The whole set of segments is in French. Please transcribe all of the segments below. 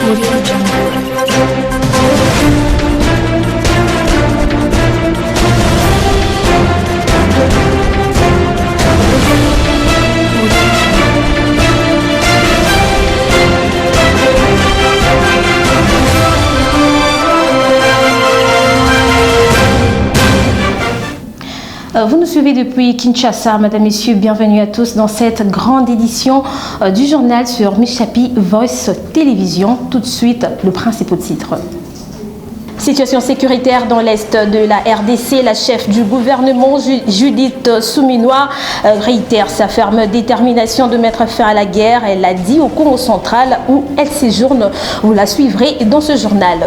Audio Jungle. Vous nous suivez depuis Kinshasa, mesdames, messieurs, bienvenue à tous dans cette grande édition du journal sur Michapi Voice Télévision. Tout de suite, le principal titre. Situation sécuritaire dans l'est de la RDC, la chef du gouvernement Judith Suminwa réitère sa ferme détermination de mettre fin à la guerre. Elle l'a dit au Congo central où elle séjourne. Vous la suivrez dans ce journal.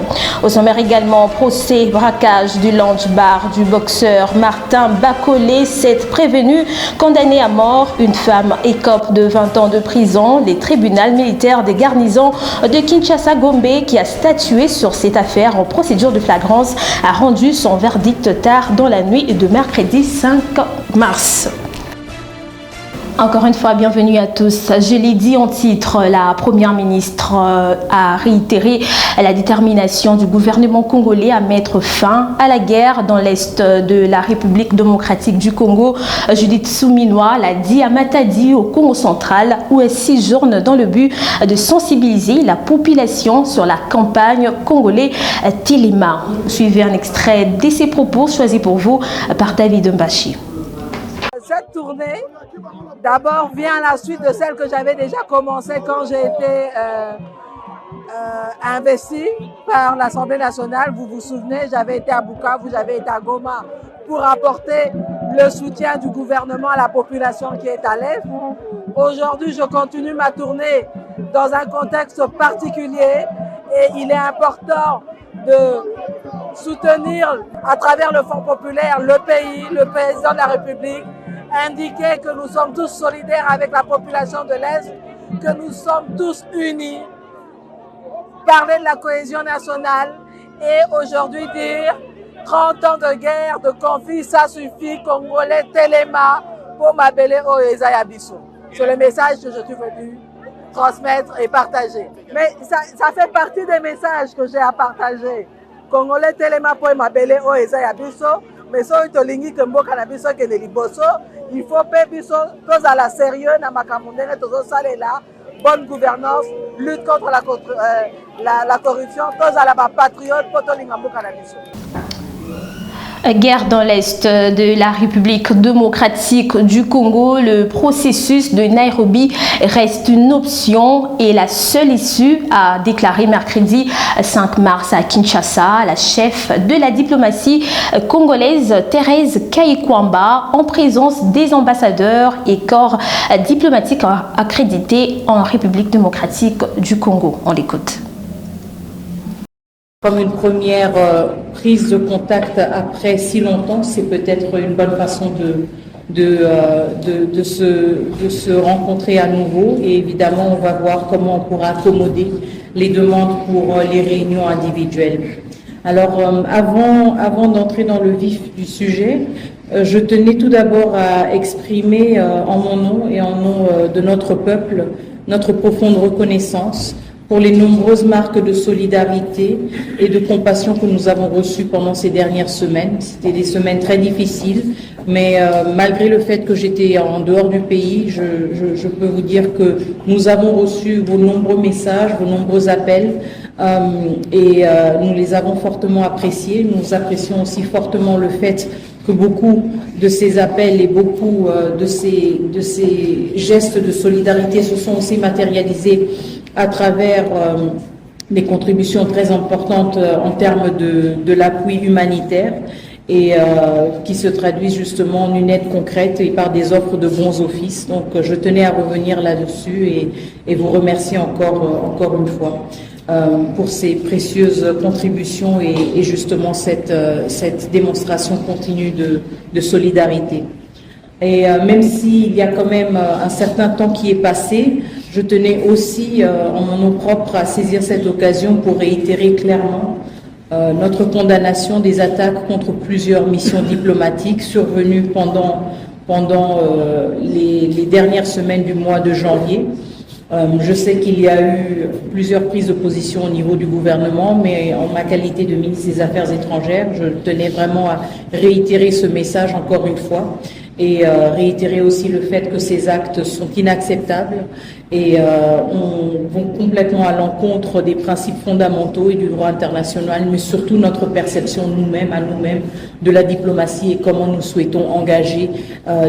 Au sommaire également, procès, braquage du lunch bar du boxeur Martin Bakolé, 7 prévenus condamnés à mort. Une femme écope de 20 ans de prison. Les tribunaux militaires des garnisons de Kinshasa-Gombe qui a statué sur cette affaire en procédure de flagrance a rendu son verdict tard dans la nuit de mercredi 5 mars. Encore une fois, bienvenue à tous. Je l'ai dit en titre, la première ministre a réitéré la détermination du gouvernement congolais à mettre fin à la guerre dans l'est de la République démocratique du Congo. Judith Suminwa l'a dit à Matadi, au Congo central, où elle séjourne dans le but de sensibiliser la population sur la campagne congolaise Téléma. Suivez un extrait de ses propos choisis pour vous par David Mbachi. Cette tournée, d'abord, vient à la suite de celle que j'avais déjà commencée quand j'ai été investi par l'Assemblée nationale. Vous vous souvenez, j'avais été à Bukavu, j'avais été à Goma pour apporter le soutien du gouvernement à la population qui est à l'Est. Aujourd'hui, je continue ma tournée dans un contexte particulier et il est important de soutenir à travers le Fonds populaire le pays, le président de la République, indiquer que nous sommes tous solidaires avec la population de l'Est, que nous sommes tous unis, parler de la cohésion nationale et aujourd'hui dire 30 ans de guerre, de conflit, ça suffit, Congolais, Téléma, pour m'appeler au Ezayabiso. C'est le message que je suis venu transmettre et partager. Mais ça fait partie des messages que j'ai à partager. Congolais, Téléma, pour m'appeler au Ezayabiso. Mais si tu lingi que mboka na biso ke liboso, il faut pe biso tous à la sérieux na makambo ndenge tozo salela, bonne gouvernance, lutte contre la corruption, tous à la patriote pour to linga mboka na biso. Guerre dans l'est de la République démocratique du Congo, le processus de Nairobi reste une option et la seule issue, a déclaré mercredi 5 mars à Kinshasa la chef de la diplomatie congolaise Thérèse Kayikwamba en présence des ambassadeurs et corps diplomatiques accrédités en République démocratique du Congo. On l'écoute. Comme une première prise de contact après si longtemps, c'est peut-être une bonne façon de se rencontrer à nouveau. Et évidemment, on va voir comment on pourra accommoder les demandes pour les réunions individuelles. Alors, avant d'entrer dans le vif du sujet, je tenais tout d'abord à exprimer en mon nom et en nom de notre peuple notre profonde reconnaissance pour les nombreuses marques de solidarité et de compassion que nous avons reçues pendant ces dernières semaines. C'était des semaines très difficiles, mais malgré le fait que j'étais en dehors du pays, je peux vous dire que nous avons reçu vos nombreux messages, vos nombreux appels, et nous les avons fortement appréciés. Nous apprécions aussi fortement le fait que beaucoup de ces appels et beaucoup de ces gestes de solidarité se sont aussi matérialisés à travers des contributions très importantes en termes de l'appui humanitaire et qui se traduisent justement en une aide concrète et par des offres de bons offices. Donc je tenais à revenir là-dessus et vous remercier encore une fois pour ces précieuses contributions et justement cette démonstration continue de solidarité. Et même s'il y a quand même un certain temps qui est passé, je tenais aussi, en mon nom propre, à saisir cette occasion pour réitérer clairement notre condamnation des attaques contre plusieurs missions diplomatiques survenues pendant les dernières semaines du mois de janvier. Je sais qu'il y a eu plusieurs prises de position au niveau du gouvernement, mais en ma qualité de ministre des Affaires étrangères, je tenais vraiment à réitérer ce message encore une fois et réitérer aussi le fait que ces actes sont inacceptables et vont complètement à l'encontre des principes fondamentaux et du droit international, mais surtout notre perception nous-mêmes, à nous-mêmes, de la diplomatie et comment nous souhaitons engager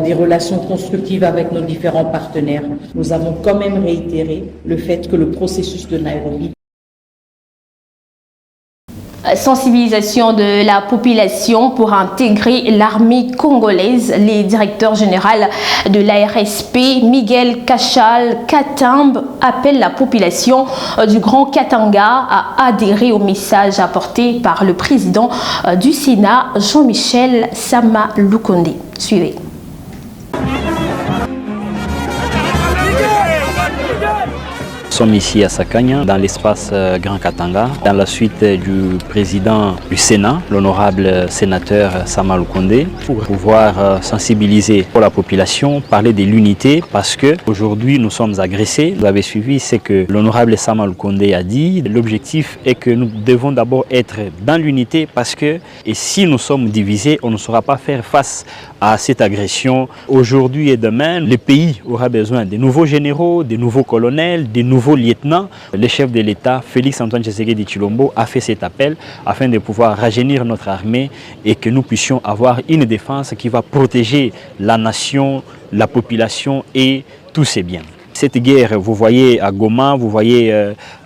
des relations constructives avec nos différents partenaires. Nous avons quand même réitéré le fait que le processus de Nairobi. Sensibilisation de la population pour intégrer l'armée congolaise. Les directeurs généraux de l'ARSP, Miguel Cachal Katambe, appellent la population du Grand Katanga à adhérer au message apporté par le président du Sénat, Jean-Michel Sama Lukonde. Suivez. Nous sommes ici à Sakanya, dans l'espace Grand Katanga, dans la suite du président du Sénat, l'honorable sénateur Sama Lukonde, pour pouvoir sensibiliser pour la population, parler de l'unité, parce qu'aujourd'hui nous sommes agressés. Vous avez suivi ce que l'honorable Sama Lukonde a dit. L'objectif est que nous devons d'abord être dans l'unité, parce que et si nous sommes divisés, on ne saura pas faire face à cette agression. Aujourd'hui et demain, le pays aura besoin de nouveaux généraux, de nouveaux colonels, de nouveaux lieutenants. Le chef de l'État, Félix Antoine Tshisekedi Tshilombo, a fait cet appel afin de pouvoir rajeunir notre armée et que nous puissions avoir une défense qui va protéger la nation, la population et tous ses biens. Cette guerre, vous voyez à Goma, vous voyez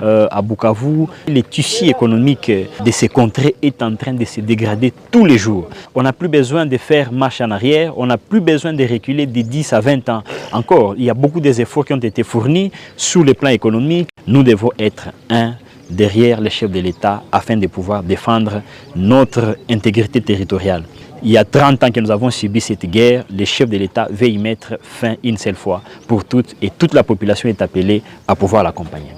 à Bukavu, le tissu économique de ces contrées est en train de se dégrader tous les jours. On n'a plus besoin de faire marche en arrière, on n'a plus besoin de reculer de 10 à 20 ans. Encore, il y a beaucoup d'efforts qui ont été fournis sur le plan économique. Nous devons être derrière les chefs de l'État afin de pouvoir défendre notre intégrité territoriale. Il y a 30 ans que nous avons subi cette guerre, les chefs de l'État veulent y mettre fin une seule fois pour toutes et toute la population est appelée à pouvoir l'accompagner.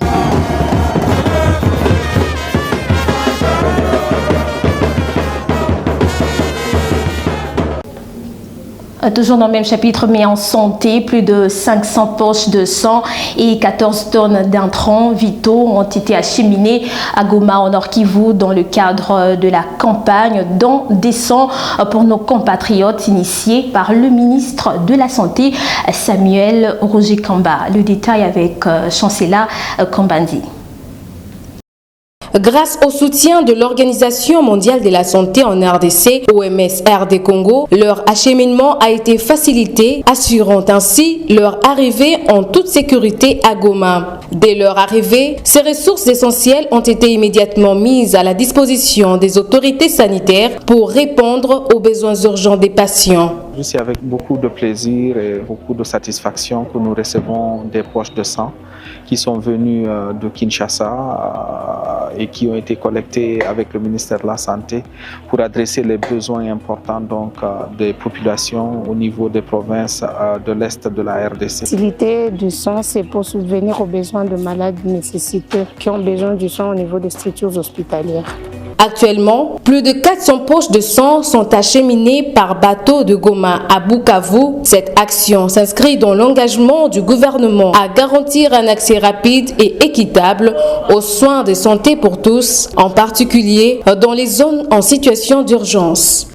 Toujours dans le même chapitre, mais en santé, plus de 500 poches de sang et 14 tonnes d'intrants vitaux ont été acheminés à Goma, au Nord Kivu, dans le cadre de la campagne Don des sangs pour nos compatriotes, initiée par le ministre de la Santé, Samuel Roger Kamba. Le détail avec Chancela Kambandi. Grâce au soutien de l'Organisation mondiale de la santé en RDC, OMS RD Congo, leur acheminement a été facilité, assurant ainsi leur arrivée en toute sécurité à Goma. Dès leur arrivée, ces ressources essentielles ont été immédiatement mises à la disposition des autorités sanitaires pour répondre aux besoins urgents des patients. C'est avec beaucoup de plaisir et beaucoup de satisfaction que nous recevons des poches de sang qui sont venues de Kinshasa et qui ont été collectées avec le ministère de la Santé pour adresser les besoins importants des populations au niveau des provinces de l'Est de la RDC. L'utilité du sang, c'est pour subvenir aux besoins de malades nécessiteux qui ont besoin du sang au niveau des structures hospitalières. Actuellement, plus de 400 poches de sang sont acheminées par bateau de Goma à Bukavu. Cette action s'inscrit dans l'engagement du gouvernement à garantir un accès rapide et équitable aux soins de santé pour tous, en particulier dans les zones en situation d'urgence.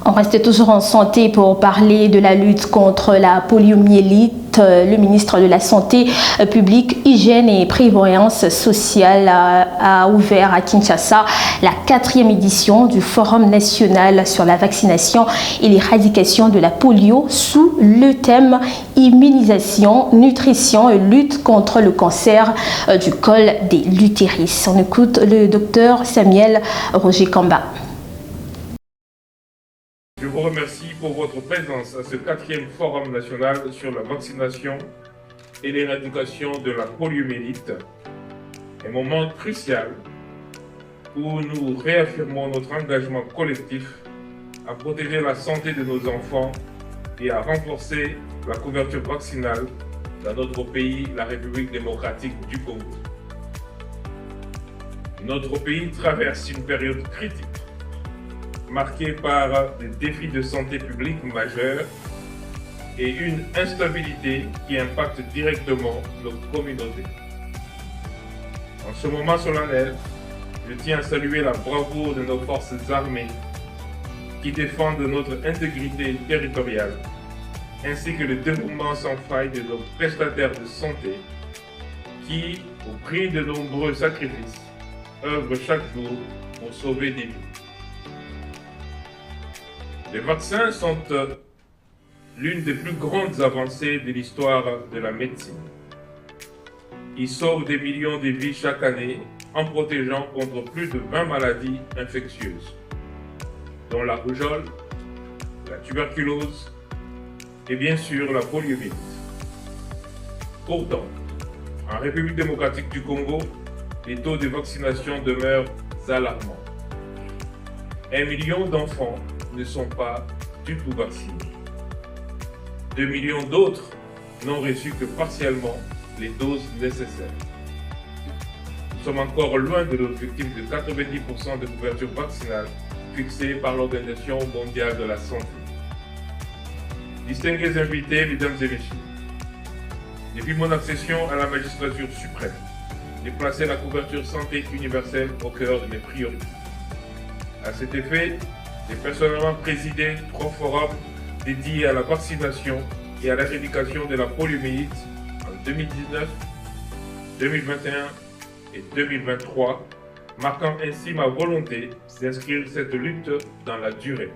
On reste toujours en santé pour parler de la lutte contre la poliomyélite. Le ministre de la Santé publique, Hygiène et Prévoyance sociale a ouvert à Kinshasa la 4e édition du Forum national sur la vaccination et l'éradication de la polio sous le thème immunisation, nutrition et lutte contre le cancer du col de l'utérus. On écoute le docteur Samuel Roger Kamba. Je vous remercie pour votre présence à ce 4e Forum national sur la vaccination et l'éradication de la poliomyélite. Un moment crucial où nous réaffirmons notre engagement collectif à protéger la santé de nos enfants et à renforcer la couverture vaccinale dans notre pays, la République démocratique du Congo. Notre pays traverse une période critique marquée par des défis de santé publique majeurs et une instabilité qui impacte directement nos communautés. En ce moment solennel, je tiens à saluer la bravoure de nos forces armées qui défendent notre intégrité territoriale, ainsi que le dévouement sans faille de nos prestataires de santé qui, au prix de nombreux sacrifices, œuvrent chaque jour pour sauver des vies. Les vaccins sont l'une des plus grandes avancées de l'histoire de la médecine. Ils sauvent des millions de vies chaque année en protégeant contre plus de 20 maladies infectieuses, dont la rougeole, la tuberculose et bien sûr la poliomyélite. Pourtant, en République démocratique du Congo, les taux de vaccination demeurent alarmants. 1 million d'enfants ne sont pas du tout vaccinés. 2 millions d'autres n'ont reçu que partiellement les doses nécessaires. Nous sommes encore loin de l'objectif de 90% de couverture vaccinale fixé par l'Organisation mondiale de la santé. Distingués invités, mesdames et messieurs, depuis mon accession à la magistrature suprême, j'ai placé la couverture santé universelle au cœur de mes priorités. À cet effet, j'ai personnellement présidé 3 forums dédiés à la vaccination et à l'éradication de la poliomyélite en 2019, 2021 et 2023, marquant ainsi ma volonté d'inscrire cette lutte dans la durée.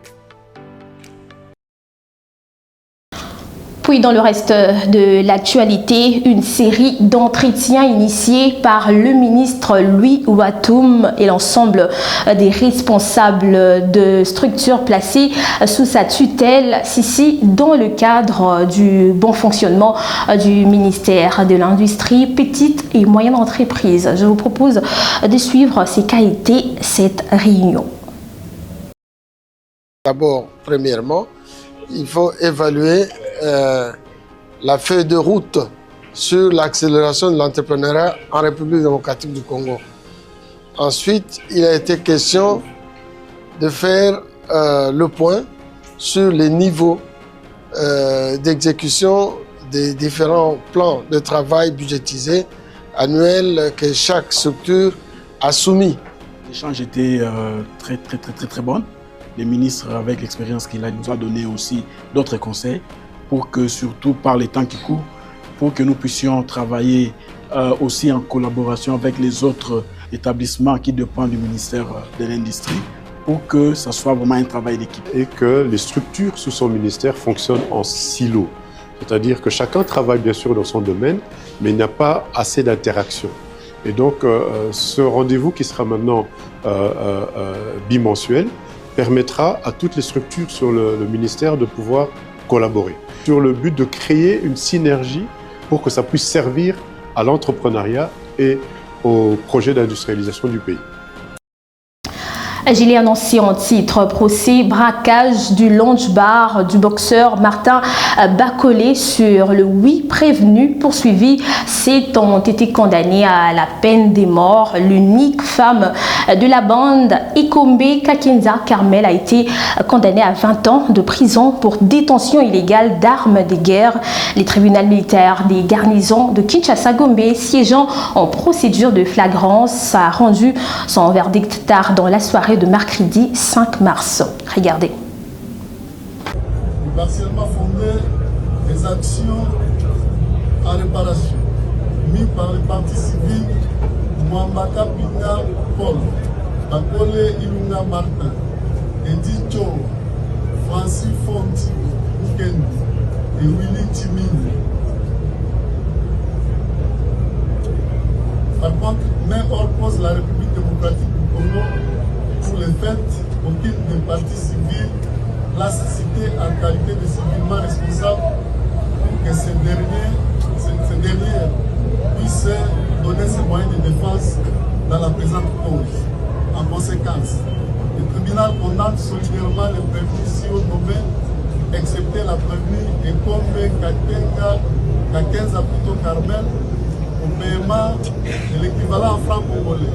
Puis dans le reste de l'actualité, une série d'entretiens initiés par le ministre Louis Ouatoum et l'ensemble des responsables de structures placées sous sa tutelle, ici dans le cadre du bon fonctionnement du ministère de l'Industrie, petites et moyennes entreprises. Je vous propose de suivre ce qu'a été cette réunion. D'abord, premièrement, il faut évaluer la feuille de route sur l'accélération de l'entrepreneuriat en République démocratique du Congo. Ensuite, il a été question de faire le point sur les niveaux d'exécution des différents plans de travail budgétisés annuels que chaque structure a soumis. L'échange était très bon. Les ministres, avec l'expérience qu'il a, nous a donné aussi d'autres conseils pour que, surtout par les temps qui courent, pour que nous puissions travailler aussi en collaboration avec les autres établissements qui dépendent du ministère de l'Industrie, pour que ce soit vraiment un travail d'équipe. Et que les structures sous son ministère fonctionnent en silo. C'est-à-dire que chacun travaille bien sûr dans son domaine, mais il n'y a pas assez d'interaction. Et donc, ce rendez-vous qui sera maintenant bimensuel, permettra à toutes les structures sur le ministère de pouvoir collaborer sur le but de créer une synergie pour que ça puisse servir à l'entrepreneuriat et au projet d'industrialisation du pays. J'ai annoncé en titre procès braquage du lunch bar du boxeur Martin Bacolé sur le 8 prévenus poursuivis. Ces ont été condamnés à la peine de mort. L'unique femme de la bande, Ekombe Kakenza Carmel, a été condamnée à 20 ans de prison pour détention illégale d'armes de guerre. Les tribunaux militaires des garnisons de Kinshasa-Gombe, siégeant en procédure de flagrance, a rendu son verdict tard dans la soirée de mercredi 5 mars. Regardez. Partiellement fondé des actions en réparation mises par les partis civils Mwambaka Pina Paul, Bakole Ilunga Martin, Edi Cho, Francis Fonti Mukendi et Willy Timini. Par contre, mais hors pose la République démocratique du Congo pour les faits auxquels des partis civils la cité en qualité de civilement responsable pour que ces derniers puissent donner ses moyens de défense dans la présente cause. En conséquence, le tribunal condamne solidairement les prévenus si haut nommés, excepté la prévenue Ekombe Kakenza plutôt Carmel, au paiement de l'équivalent en francs congolais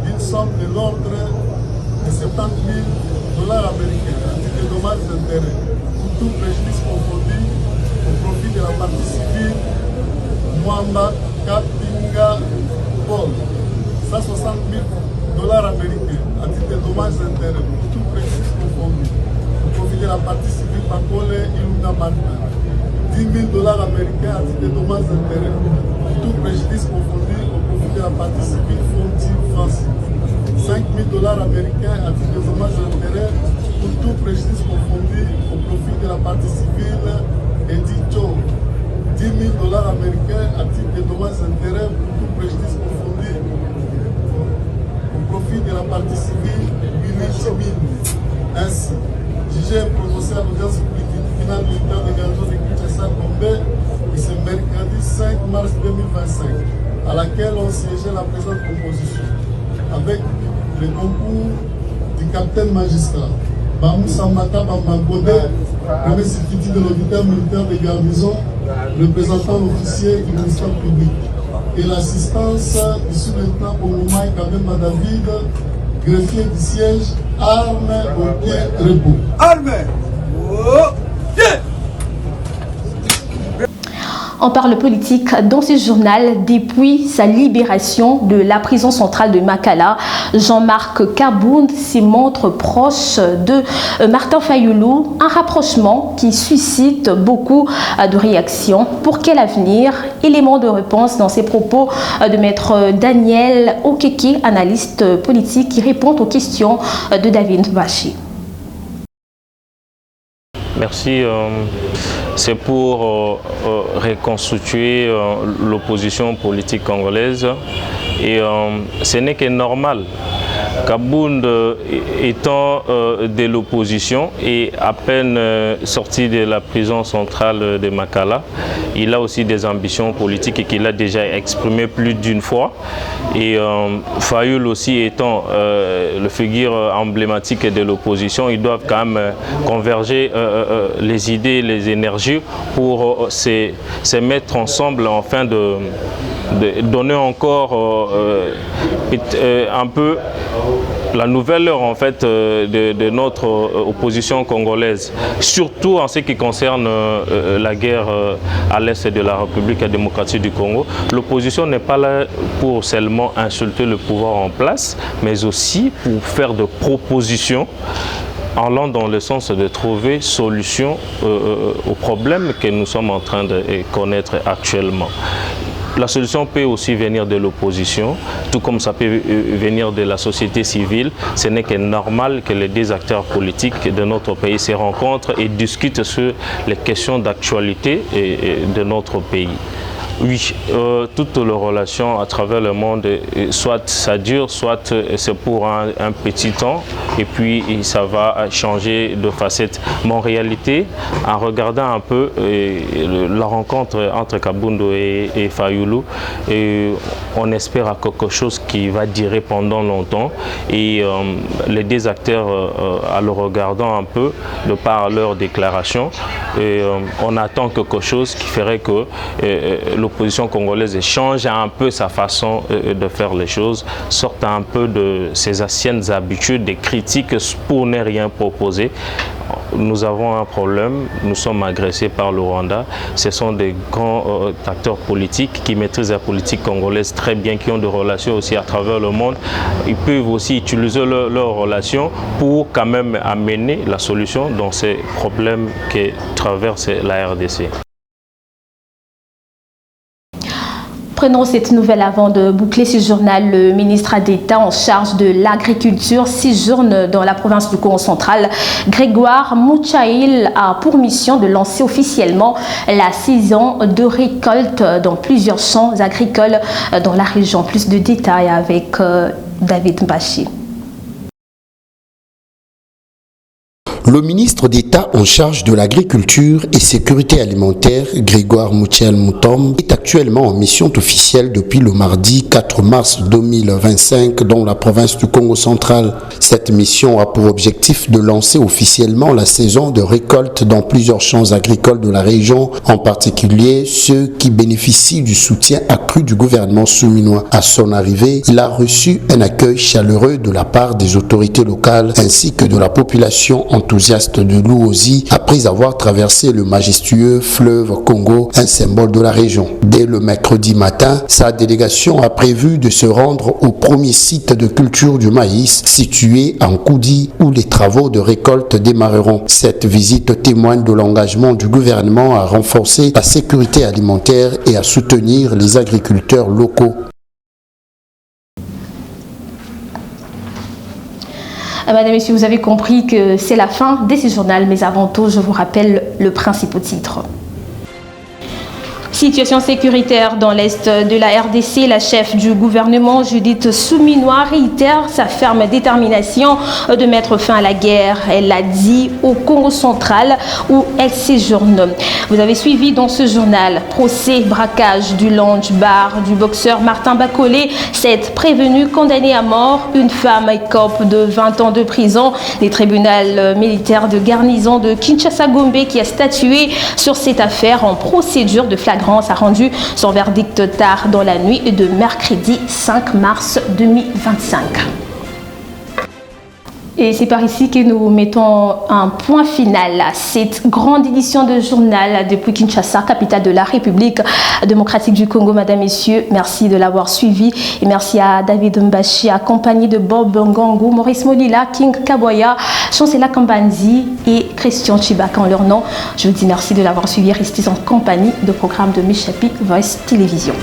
d'une somme de l'ordre de 70 000 $ américains, de dommages d'intérêt, pour tout préjudice confondu, profit de la partie civile, Mwamba Kapinga Paul, 160 000 $ américains à titre de dommages et intérêts pour tout préjudice confondu. Au profit de la partie civile, Pakole Iluna Martin, 10 000 $ américains à titre de dommages et intérêts pour tout préjudice confondu. Au profit de la partie civile, Fonti France, 5 000 $ américains à titre de dommages et intérêts pour tout préjudice confondu. Au profit de la partie civile, Edith Joe, 10 000 $ américains à titre de dommages et intérêts pour tout préjudice confondu. Au profit de la partie civile, Billy Chimine. Ainsi, jugé et prononcé à l'audience publique finale militaire de garnison de Kinshasa Gombe, ce mercredi 5 mars 2025, à laquelle on siégeait la présente composition, avec le concours du capitaine magistrat Bamoussa Makaba Mangode, premier substitut de l'auditeur militaire de garnison, représentant l'officier du ministère public, et l'assistance du sous-lieutenant Omoumaï Kabemba David, greffier du siège, armes au pied repos. Armes au pied. On parle politique dans ce journal. Depuis sa libération de la prison centrale de Makala, Jean-Marc Kabound se montre proche de Martin Fayulu, un rapprochement qui suscite beaucoup de réactions. Pour quel avenir? Élément de réponse dans ses propos de maître Daniel Okeke, analyste politique, qui répond aux questions de David Bachi. Merci. C'est pour reconstituer l'opposition politique congolaise et ce n'est que normal. Kabound étant de l'opposition et à peine sorti de la prison centrale de Makala, il a aussi des ambitions politiques qu'il a déjà exprimées plus d'une fois. Et Fayulu aussi étant le figure emblématique de l'opposition, ils doivent quand même converger les idées, les énergies pour se mettre ensemble afin de donner encore un peu la nouvelle heure en fait de notre opposition congolaise, surtout en ce qui concerne la guerre à l'est de la République démocratique du Congo. L'opposition n'est pas là pour seulement insulter le pouvoir en place, mais aussi pour faire de propositions allant dans le sens de trouver solution aux problèmes que nous sommes en train de connaître actuellement. La solution peut aussi venir de l'opposition, tout comme ça peut venir de la société civile. Ce n'est que normal que les deux acteurs politiques de notre pays se rencontrent et discutent sur les questions d'actualité de notre pays. Oui, toutes les relations à travers le monde, soit ça dure, soit c'est pour un petit temps et puis ça va changer de facette. Mais en réalité, en regardant un peu la rencontre entre Kabound et Fayulu, on espère à quelque chose qui va durer pendant longtemps. Et les deux acteurs, en le regardant un peu, de par leur déclaration, on attend quelque chose qui ferait que l'opposition congolaise change un peu sa façon de faire les choses, sorte un peu de ses anciennes habitudes, des critiques pour ne rien proposer. Nous avons un problème, nous sommes agressés par le Rwanda. Ce sont des grands acteurs politiques qui maîtrisent la politique congolaise très bien, qui ont des relations aussi à travers le monde. Ils peuvent aussi utiliser leurs relations pour quand même amener la solution dans ces problèmes que traverse la RDC. Prenons cette nouvelle avant de boucler ce journal. Le ministre d'État en charge de l'agriculture séjourne dans la province du Congo central. Grégoire Mouchaïl a pour mission de lancer officiellement la saison de récolte dans plusieurs champs agricoles dans la région. Plus de détails avec David Bachi. Le ministre d'État en charge de l'agriculture et sécurité alimentaire, Grégoire Mouchial Moutom, est actuellement en mission officielle depuis le mardi 4 mars 2025 dans la province du Congo central. Cette mission a pour objectif de lancer officiellement la saison de récolte dans plusieurs champs agricoles de la région, en particulier ceux qui bénéficient du soutien accru du gouvernement souminois. À son arrivée, il a reçu un accueil chaleureux de la part des autorités locales ainsi que de la population en tout enthousiastes de Luozi après avoir traversé le majestueux fleuve Congo, un symbole de la région. Dès le mercredi matin, sa délégation a prévu de se rendre au premier site de culture du maïs situé en Koudi où les travaux de récolte démarreront. Cette visite témoigne de l'engagement du gouvernement à renforcer la sécurité alimentaire et à soutenir les agriculteurs locaux. Madame, Messieurs, vous avez compris que c'est la fin de ce journal, mais avant tout, je vous rappelle le principal titre. Situation sécuritaire dans l'est de la RDC, la chef du gouvernement Judith Souminois réitère sa ferme détermination de mettre fin à la guerre. Elle l'a dit au Congo central où elle séjourne. Vous avez suivi dans ce journal procès braquage du lounge bar du boxeur Martin Bacolé, 7 prévenus condamnés à mort, une femme écope de 20 ans de prison. Les tribunaux militaires de garnison de Kinshasa-Gombe qui a statué sur cette affaire en procédure de flagrance a rendu son verdict tard dans la nuit de mercredi 5 mars 2025. Et c'est par ici que nous mettons un point final à cette grande édition de journal depuis Kinshasa, capitale de la République démocratique du Congo. Madame, Messieurs, merci de l'avoir suivi et merci à David Mbashi, accompagné de Bob Ngango, Maurice Molila, King Kaboya, Chancela Kambanzi et Christian Chibaka en leur nom. Je vous dis merci de l'avoir suivi. Restez en compagnie de programme de Michapi Voice Télévision.